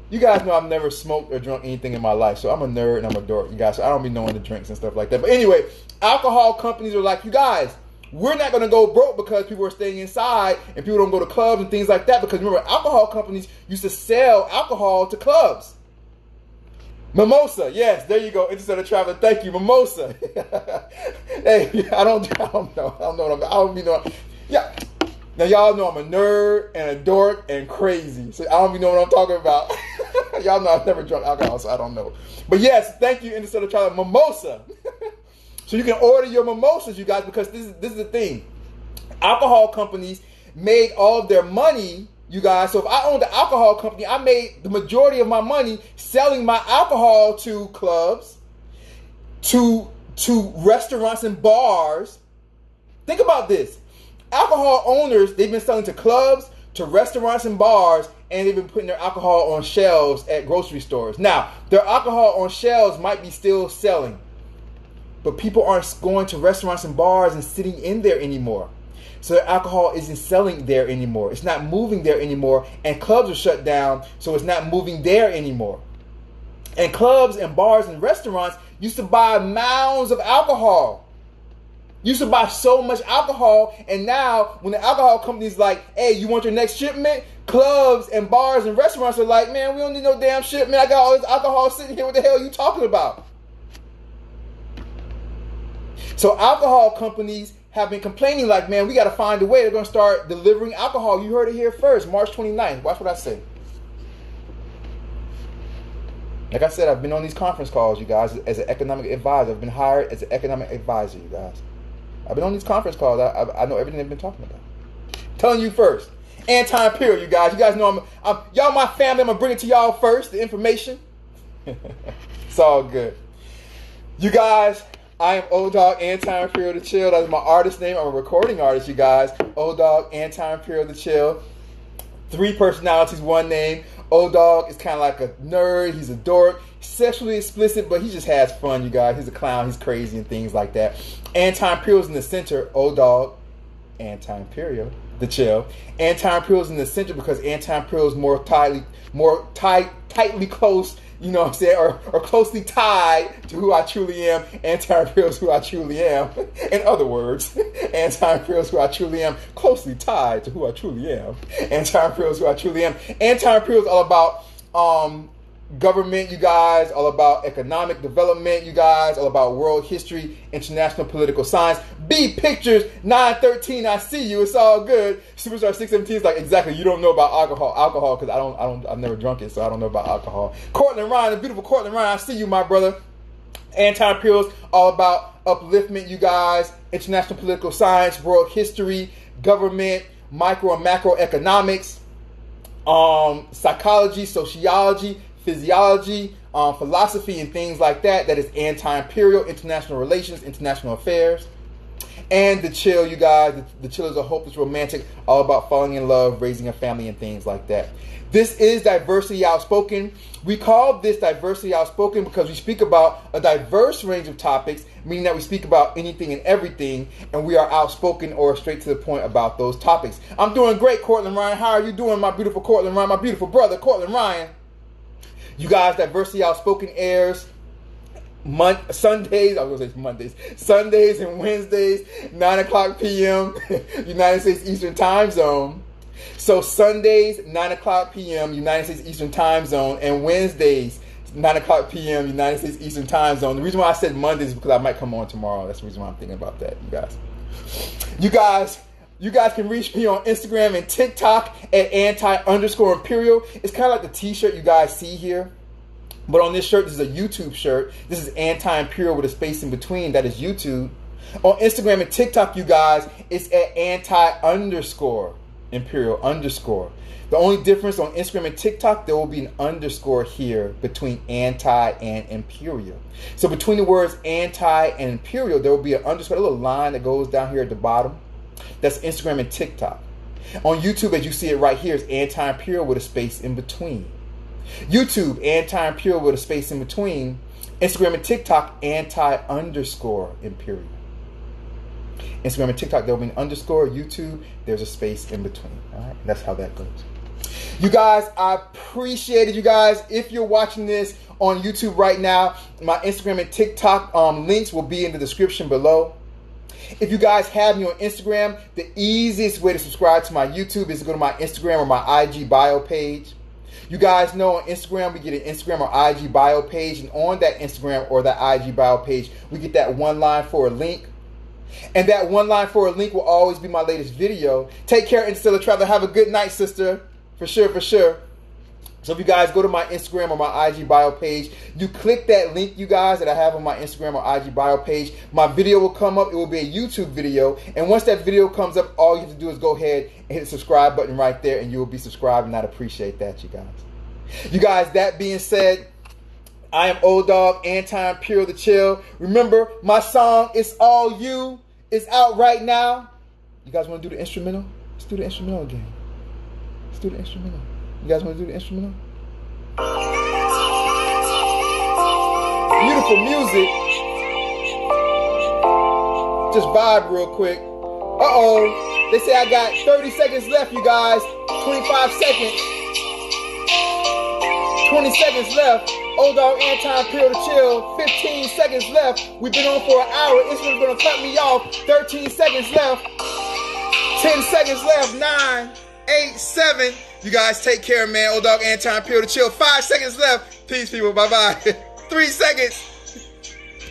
You guys know I've never smoked or drunk anything in my life, so I'm a nerd and I'm a dork, you guys. So I don't be knowing the drinks and stuff like that. But anyway, alcohol companies are like, you guys, we're not going to go broke because people are staying inside and people don't go to clubs and things like that. Because remember, alcohol companies used to sell alcohol to clubs. Mimosa, yes, there you go. Instead of traveler, thank you, mimosa. Hey, I don't know. Yeah. Now y'all know I'm a nerd and a dork and crazy, so I don't even know what I'm talking about. Y'all know I've never drunk alcohol, so I don't know. But yes, thank you, instead of traveler, mimosa. So you can order your mimosas, you guys, because this is the thing. Alcohol companies made all of their money. You guys, so if I owned an alcohol company, I made the majority of my money selling my alcohol to clubs, to restaurants and bars. Think about this. Alcohol owners, they've been selling to clubs, to restaurants and bars, and they've been putting their alcohol on shelves at grocery stores. Now, their alcohol on shelves might be still selling, but people aren't going to restaurants and bars and sitting in there anymore. So their alcohol isn't selling there anymore. It's not moving there anymore. And clubs are shut down, so it's not moving there anymore. And clubs and bars and restaurants used to buy mounds of alcohol. You used to buy so much alcohol, and now when the alcohol company's like, hey, you want your next shipment? Clubs and bars and restaurants are like, man, we don't need no damn shipment. I got all this alcohol sitting here. What the hell are you talking about? So alcohol companies have been complaining like, man, we got to find a way. They're going to start delivering alcohol. You heard it here first, March 29th. Watch what I say. Like I said, I've been on these conference calls, you guys, as an economic advisor. I've been hired as an economic advisor, you guys. I've been on these conference calls. I know everything they've been talking about. Telling you first. Anti-Imperial, you guys. You guys know I'm y'all my family. I'm going to bring it to y'all first, the information. It's all good. You guys, I am Dogg, Anti-Imperial the Chill. That's my artist name. I'm a recording artist, you guys. Dogg, Anti-Imperial the Chill. 3 personalities, 1 name. Dogg is kind of like a nerd. He's a dork. Sexually explicit, but he just has fun, you guys. He's a clown. He's crazy and things like that. Anti-Imperial is in the center. Dogg, Anti-Imperial the Chill. Anti-Imperial is in the center because Anti-Imperial is more tightly close, you know what I'm saying, or closely tied to who I truly am. Anti-Imperial is who I truly am. In other words, Anti-Imperial is who I truly am, closely tied to who I truly am. Anti-Imperial is who I truly am. Anti-Imperial is all about government, you guys, all about economic development, you guys, all about world history, international political science. B pictures 913. I see you. It's all good. Superstar 617 is like, exactly. You don't know about alcohol because I've never drunk it, so I don't know about alcohol. Cortland Ryan, the beautiful Cortland Ryan. I see you, my brother. Anti-Imperial is all about upliftment, you guys, international political science, world history, government, micro and macroeconomics, psychology, sociology, physiology, philosophy, and things like that. That is anti-imperial, international relations, international affairs. And the chill, you guys. The chill is a hopeless romantic, all about falling in love, raising a family, and things like that. This is Diversity Outspoken. We call this Diversity Outspoken because we speak about a diverse range of topics, meaning that we speak about anything and everything, and we are outspoken or straight to the point about those topics. I'm doing great, Cortland Ryan. How are you doing, my beautiful Cortland Ryan, my beautiful brother, Cortland Ryan? You guys, Diversity Outspoken airs Sundays and Wednesdays, 9 o'clock p.m. United States Eastern Time Zone. So Sundays, 9 o'clock p.m. United States Eastern Time Zone, and Wednesdays, 9 o'clock p.m. United States Eastern Time Zone. The reason why I said Mondays is because I might come on tomorrow. That's the reason why I'm thinking about that, you guys. You guys can reach me on Instagram and TikTok at anti_imperial. It's kind of like the t-shirt you guys see here. But on this shirt, this is a YouTube shirt. This is anti-imperial with a space in between. That is YouTube. On Instagram and TikTok, you guys, it's at anti_imperial_. The only difference on Instagram and TikTok, there will be an underscore here between anti and imperial. So between the words anti and imperial, there will be an underscore, a little line that goes down here at the bottom. That's Instagram and TikTok. On YouTube, as you see it right here, is anti-imperial with a space in between. YouTube, anti-imperial with a space in between. Instagram and TikTok, anti_imperial. Instagram and TikTok, there will be an underscore. YouTube, there's a space in between. All right, that's how that goes. You guys, I appreciate it. You guys, if you're watching this on YouTube right now, my Instagram and TikTok links will be in the description below. If you guys have me on Instagram, the easiest way to subscribe to my YouTube is to go to my Instagram or my IG bio page. You guys know on Instagram, we get an Instagram or IG bio page. And on that Instagram or that IG bio page, we get that one line for a link. And that one line for a link will always be my latest video. Take care, Interstellar Traveler. Have a good night, sister. For sure, for sure. So if you guys go to my Instagram or my IG bio page, you click that link, you guys, that I have on my Instagram or IG bio page, my video will come up. It will be a YouTube video. And once that video comes up, all you have to do is go ahead and hit the subscribe button right there, and you will be subscribed, and I'd appreciate that, you guys. You guys, that being said, I am Dogg, Anti-Imperial the Chill. Remember, my song, It's All You, is out right now. You guys want to do the instrumental? Let's do the instrumental again. Let's do the instrumental. You guys want to do the instrumental? Beautiful music. Just vibe real quick. Uh-oh. They say I got 30 seconds left, you guys. 25 seconds. 20 seconds left. Old Dog Anti-Imperial to chill. 15 seconds left. We've been on for an hour. Instagram's gonna cut me off. 13 seconds left. 10 seconds left. 9, 8, 7. You guys take care, man. Old Dog Anti-Imperial to chill. 5 seconds left. Peace, people. Bye-bye. 3 seconds.